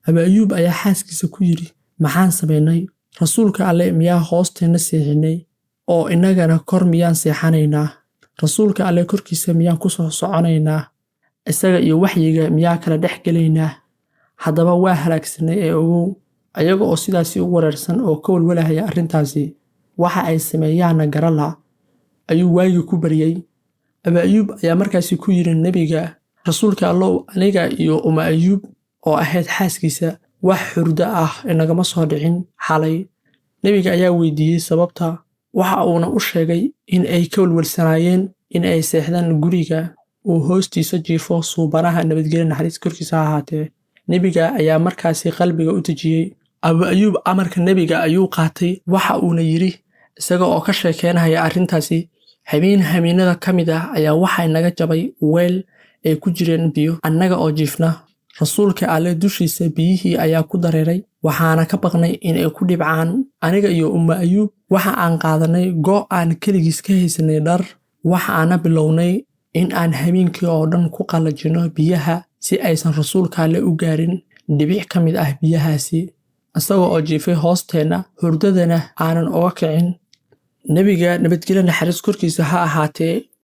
Aba Ayuub ayaa xaaskiisa ku yiri, maxaan sameynay? Rasuulka Alle miyaa hoosteena seexinay oo inagana kor miyaan seexanaynaa? Rasuulka Alle korkiisa miyaan ku soo soconaynaa? Isaga iyo waxyiga miyaa kala dhex gelaynaa? Haddaba waa halaagsanay ee ogow. Ayaga oo sidaasi u wareersan oo ka walwalaya arrintaasi waxa ay sameeyaana garala ayuu waagi ku bariyay. Aba Ayuub ayaa markaasi ku yiri nabiga, rasuulka Alle aniga iyo Ayuub oo ahayd xaaskiisa wax hurda ah inagama soo dhicin xalay. Nabiga ayaa weydiiyay sababta, waxa uuna u sheegay in ay ka walwalsanaayeen in ay seexdaan guriga uu hoostiisa jiifo suubanaha nabadgelyo naxariis korkiisa ahaatee. Nabiga ayaa markaasi qalbiga u dejiyay. Aba Ayuub amarka nabiga ayuu qaatay, waxa uuna yiri isaga oo ka sheekeynaya arrintaasi, habeenada ka mid ah ayaa waxa naga jabay weel ay ku jireen biyo annaga oo jiifna. Rasuulka Alle dushiisa biyihii ayaa ku dareeray, waxaana ka baqnay in ay ku dhibcaan. Aniga iyo Ayuub waxa aan qaadanay go' aan kaligiis ka haysanay dhar, waxa aan bilownay in aan habeenkii oo dhan ku qalajino biyaha si aysan rasuulka Alle u gaarin dhibic ka mid ah biyahaasi, isagoo oo jiifay hoosteena hurdadana aanan uga kicin. Nabiga nabadgelyo naxariis korkiisa ha ahaatee